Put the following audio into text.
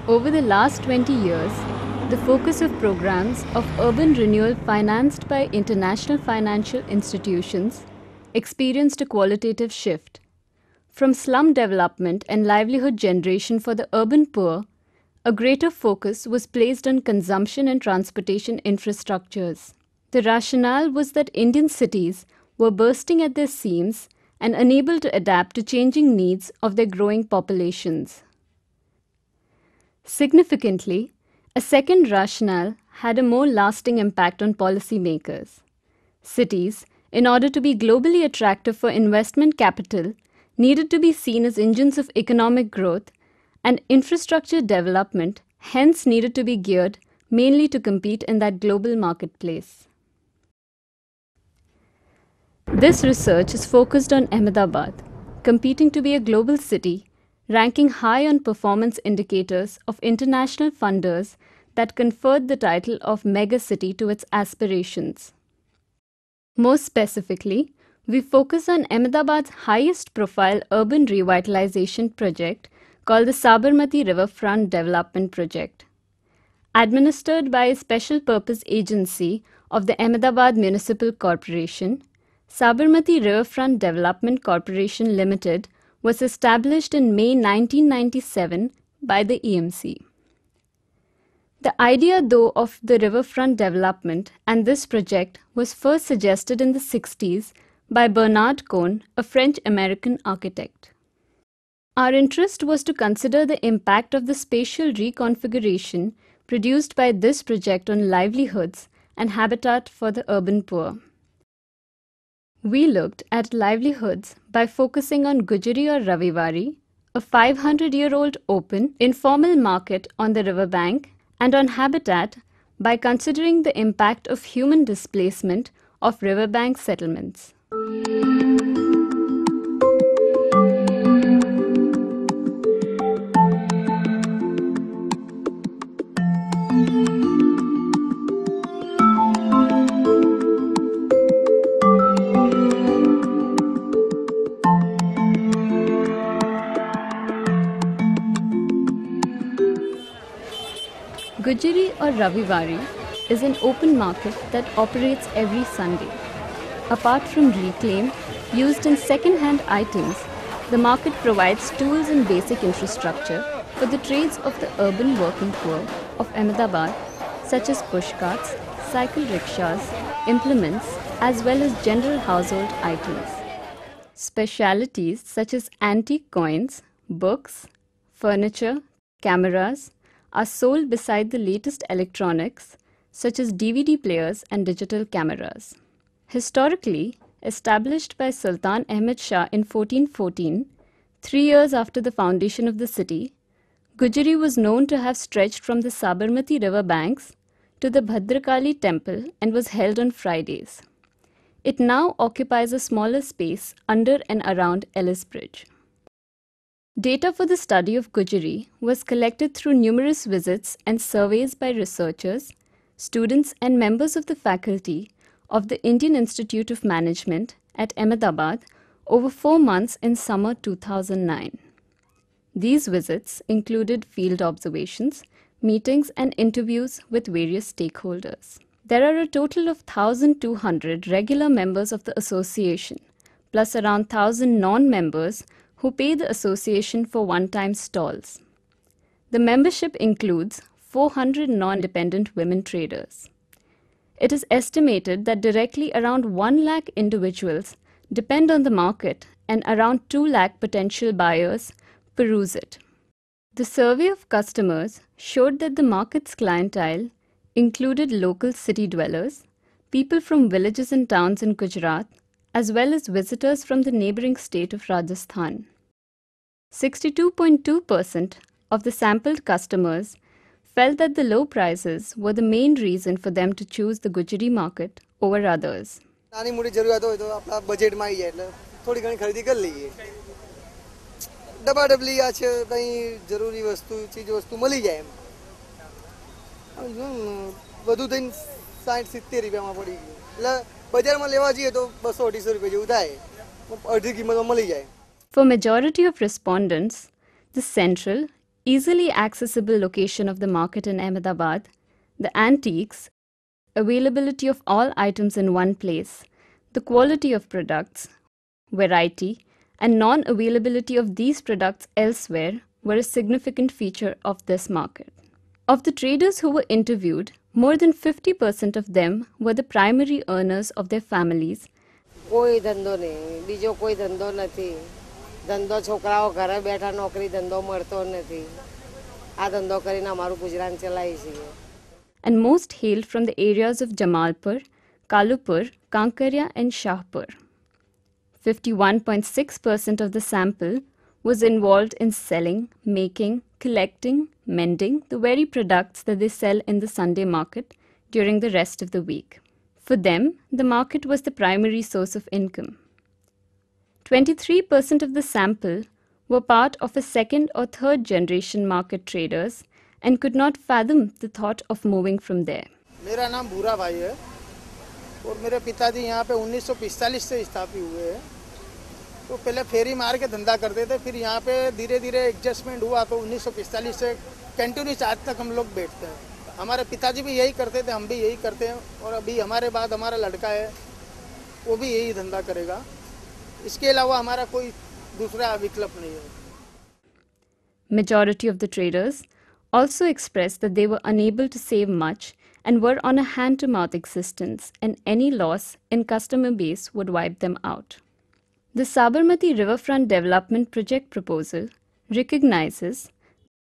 Over the last 20 years, the focus of programs of urban renewal financed by international financial institutions experienced a qualitative shift. From slum development and livelihood generation for the urban poor, a greater focus was placed on consumption and transportation infrastructures. The rationale was that Indian cities were bursting at their seams and unable to adapt to changing needs of their growing populations. Significantly, a second rationale had a more lasting impact on policymakers. Cities, in order to be globally attractive for investment capital, needed to be seen as engines of economic growth, and infrastructure development hence needed to be geared mainly to compete in that global marketplace. This research is focused on Ahmedabad, competing to be a global city, ranking high on performance indicators of international funders that conferred the title of mega city to its aspirations. More specifically, we focus on Ahmedabad's highest profile urban revitalization project called the Sabarmati Riverfront Development Project. Administered by a special purpose agency of the Ahmedabad Municipal Corporation, Sabarmati Riverfront Development Corporation Limited was established in May 1997 by the EMC. The idea, though, of the riverfront development and this project was first suggested in the 60s by Bernard Cohn, a French-American architect. Our interest was to consider the impact of the spatial reconfiguration produced by this project on livelihoods and habitat for the urban poor. We looked at livelihoods by focusing on Gujari or Ravivari, a 500-year-old open, informal market on the riverbank, and on habitat by considering the impact of human displacement of riverbank settlements. Gujari or Ravivari is an open market that operates every Sunday. Apart from reclaim, used and second-hand items, the market provides tools and basic infrastructure for the trades of the urban working poor of Ahmedabad, such as pushcarts, cycle rickshaws, implements, as well as general household items. Specialities such as antique coins, books, furniture, cameras, are sold beside the latest electronics such as DVD players and digital cameras. Historically, established by Sultan Ahmed Shah in 1414, 3 years after the foundation of the city, Gujari was known to have stretched from the Sabarmati river banks to the Bhadrakali temple and was held on Fridays. It now occupies a smaller space under and around Ellis Bridge. Data for the study of Gujari was collected through numerous visits and surveys by researchers, students and members of the faculty of the Indian Institute of Management at Ahmedabad over 4 months in summer 2009. These visits included field observations, meetings and interviews with various stakeholders. There are a total of 1,200 regular members of the association, plus around 1,000 non-members who pay the association for one-time stalls. The membership includes 400 non-dependent women traders. It is estimated that directly around 1 lakh individuals depend on the market and around 2 lakh potential buyers peruse it. The survey of customers showed that the market's clientele included local city dwellers, people from villages and towns in Gujarat, as well as visitors from the neighboring state of Rajasthan. 62.2% of the sampled customers felt that the low prices were the main reason for them to choose the Gujari market over others. નાની મોટી જરૂરિયાત હોય તો આપણા બજેટમાં આવી જાય એટલે થોડી ઘણી ખરીદી કરી લઈએ. ડબાડબલી આ છે કંઈ જરૂરી વસ્તુ ચીજ વસ્તુ મળી જાય એમ. બધું થઈને 60-70 રૂપિયામાં પડી ગયું. એટલે બજારમાં લેવા જઈએ તો 200-250 રૂપિયા જેવું થાય. અડધી કિંમતમાં મળી જાય. For majority of respondents, the central, easily accessible location of the market in Ahmedabad, the antiques, availability of all items in one place, the quality of products, variety, and non-availability of these products elsewhere were a significant feature of this market. Of the traders who were interviewed, more than 50% of them were the primary earners of their families. કોઈ ધંધો નહીં, બીજો કોઈ ધંધો નથી. ધંધો છોકરાઓ ઘરે બેઠા નોકરી ધંધો મળતો નથી. આ ધંધો કરીને અમારું ગુજરાન ચલાવી છીએ. And most hailed from the areas of Jamalpur, Kalupur, Kankaria and Shahpur. 51.6% of the sample was involved in selling, making, collecting, mending the very products that they sell in the Sunday market during the rest of the week. For them, the market was the primary source of income. 23% of the sample were part of a second or third generation market traders and could not fathom the thought of moving from there. मेरा नाम भूरा भाई है और मेरे पिताजी यहाँ पे 1945 से स्थापित हुए हैं। तो पहले फेरी मार के धंधा करते थे, फिर यहाँ पे धीरे धीरे एडजस्टमेंट हुआ तो 1945 से कंटिन्यूस आज तक हम लोग बैठते हैं। हमारे पिताजी भी यही करते थे, हम भी यही करते हैं और अभी हमारे बाद हमारा लड़का है वो भी यही धंधा करेगा। इसके अलावा हमारा कोई दूसरा विकल्प नहीं है। Majority of the traders also expressed that they were unable to save much and were on a hand-to-mouth existence, and any loss in customer base would wipe them out. The Sabarmati Riverfront Development Project proposal recognizes